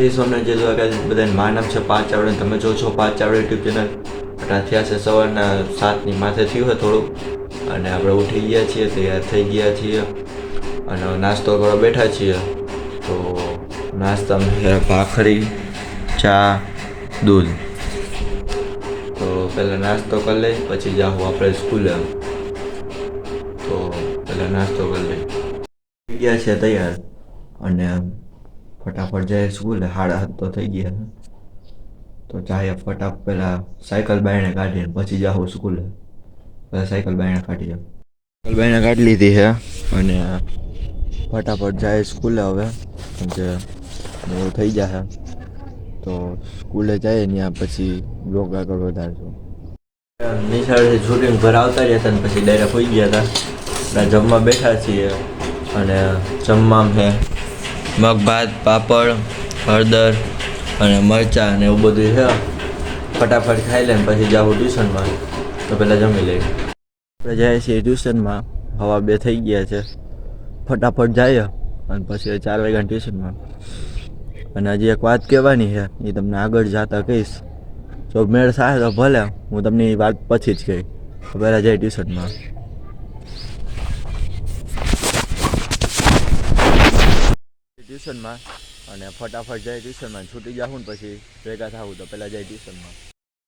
જય સોમનાથ જય દ્વારકાધીશ બધાને મારું નામ છે પાંચ ચાવડે તમે જો છો પાંચ ચાવડે યુટ્યુબ ચેનલ થયા છે સવારના 7ની માથે થયું છે થોડું અને આપણે ઉઠી ગયા છીએ તૈયાર થઈ ગયા છીએ અને નાસ્તો કરવા બેઠા છીએ તો નાસ્તામાં છે ભાખરી ચા દૂધ તો પહેલાં નાસ્તો કરી લઈ પછી જાઉં આપણે સ્કૂલે તો પહેલાં નાસ્તો કરી લઈ ગયા છે તૈયાર અને ફટાફટ જાય સ્કૂલે 7:30 તો થઈ ગયા તો જાય ફટાફટ પહેલાં સાયકલ બાયણે કાઢીને પછી જાઉં સ્કૂલે પહેલાં સાયકલ બાયણે કાઢી લીધી છે અને ફટાફટ જાય સ્કૂલે હવે કેમકે મોડું થઈ જશે તો સ્કૂલે જાય ત્યાં પછી બ્લોગ આગળ વધારશું નિશાળેથી છૂટીને ઘર આવતા રહ્યા હતા ને પછી ડાયરેક્ટ હોઈ ગયા હતા જમવા બેઠા છીએ અને જમવામાં છે મગ ભાત પાપડ હળદર અને મરચાં અને એવું બધું છે ફટાફટ ખાઈ લે ને પછી જાઉં ટ્યુશનમાં તો પહેલાં જમી લઈએ આપણે જઈએ છીએ ટ્યુશનમાં 2:30 થઈ ગયા છે ફટાફટ જઈએ અને પછી 4 વાગ્યા ટ્યુશનમાં અને હજી એક વાત કહેવાની છે એ તમને આગળ જતા કહીશ જો મેળ થાય તો ભલે હું તમને એ વાત પછી જ કહીશ પહેલાં જઈએ ટ્યુશનમાં ટ્યુશનમાં અને ફટાફટ જાય ટ્યુશનમાં છૂટી જાઉં ને પછી ભેગા થવું તો પહેલાં જાય ટ્યુશનમાં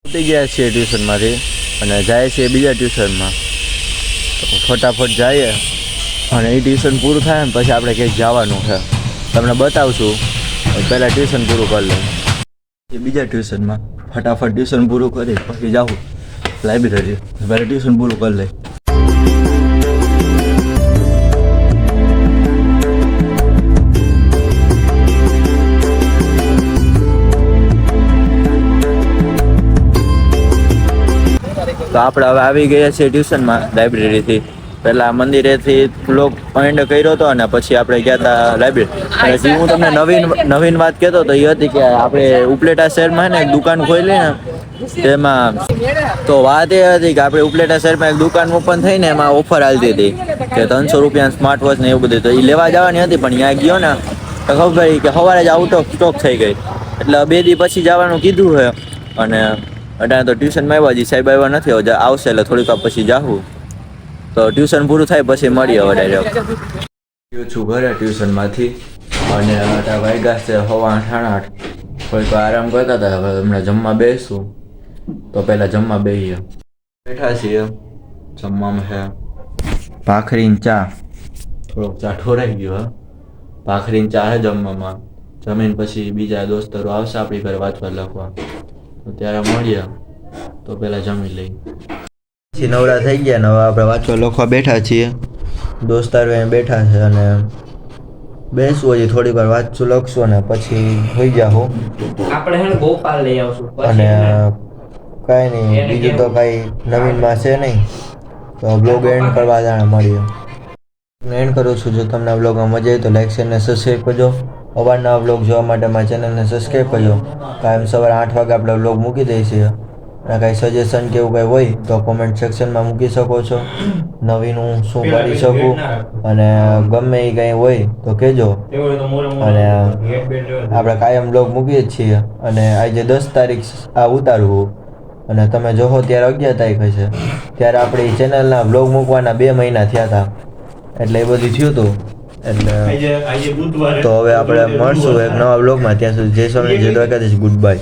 છૂટી ગયા છીએ ટ્યુશનમાંથી અને જાય છે બીજા ટ્યુશનમાં તો ફટાફટ જઈએ અને એ ટ્યુશન પૂરું થાય ને પછી આપણે કંઈક જવાનું છે તમને બતાવશું પહેલાં ટ્યુશન પૂરું કરી લઉં એ બીજા ટ્યુશનમાં ફટાફટ ટ્યુશન પૂરું કરી પછી જાઉં લાઇબ્રેરી પહેલાં ટ્યુશન પૂરું કરી લઈ તો આપણે હવે આવી ગયા છીએ ટ્યુશનમાં લાઇબ્રેરીથી પહેલાં મંદિરેથી વ્લોગ એન્ડ કર્યો હતો અને પછી આપણે ગયા હતા લાઇબ્રેરી અને જે હું તમને નવીન વાત કહેતો હતો એ હતી કે આપણે ઉપલેટા શહેરમાં ને એક દુકાન ખોલી ને તેમાં તો વાત એ હતી કે આપણે ઉપલેટા શહેરમાં એક દુકાન ઓપન થઈને એમાં ઓફર આવતી હતી કે 300 રૂપિયા સ્માર્ટ વોચ ને એવું બધું તો એ લેવા જવાની હતી પણ ત્યાં ગયો ને તો ખબર પડી કે સવારે જ આઉટ ઓફ સ્ટોક થઈ ગઈ એટલે 2 દી પછી જવાનું કીધું છે અને અટાણે તો ટ્યુશનમાં આવ્યા હજી સાહેબ આવ્યા નથી હવે આવશે એટલે થોડીક વાર પછી જાઉં તો ટ્યુશન પૂરું થાય પછી મળીએ હવે ડાયરેક્ટ ગયો છું ઘરે ટ્યુશનમાંથી અને અટા વાગ્યા છે 7:30 થોડીક વાર આરામ કરતા હતા હવે હમણાં જમવા બેસું તો પહેલાં જમવા બેસીએ બેઠા છીએ જમવામાં છે ભાખરીને ચા થોડોક ચા ઠોરાઈ ગયો ભાખરીને ચા છે જમવામાં જમીન પછી બીજા દોસ્તરો આવશે આપણી ઘરે વાંચવા લખવા તો ત્યારે મળીએ તો પહેલાં જમી લઈ પછી નવરા થઈ ગયા ને હવે આપણે વાંચવા લખવા બેઠા છીએ દોસ્તારો અહીં બેઠા છે અને બેસવું હજી થોડીક વાર વાંચશું લખશું ને પછી હોઈ જાઉં આપણે હે ગોપાલ લઈ આવશું અને કાંઈ નહીં બીજું તો કાંઈ નવીનમાં છે નહીં તો બ્લોગ એન્ડ કરવા જાણે મળીએ એન્ડ કરું છું જો તમને આ બ્લોગમાં મજા આવી તો લાઈક શેર અને સબસ્ક્રાઈબ કરજો અવારનવાર બ્લોગ જોવા માટે મારા ચેનલને સબસ્ક્રાઈબ કરજો કાયમ સવારે 8 વાગે આપણે બ્લોગ મૂકી દઈએ છીએ અને કાંઈ સજેશન કે એવું કંઈ હોય તો કોમેન્ટ સેક્શનમાં મૂકી શકો છો નવીન હું શું કરી શકું અને ગમે એ કંઈ હોય તો કહેજો અને આપણે કાયમ બ્લોગ મૂકીએ જ છીએ અને આજે 10 તારીખ આ ઉતારવું અને તમે જોવો ત્યારે 11 તારીખ હશે ત્યારે આપણી ચેનલના બ્લોગ મૂકવાના 2 મહિના થયા હતા એટલે એ બધું થયું હતું એટલે તો હવે આપણે મળશું એક નવા બ્લોગમાં ત્યાં સુધી જય સ્વામી જય દ્વારકાધીશ ગુડ બાય.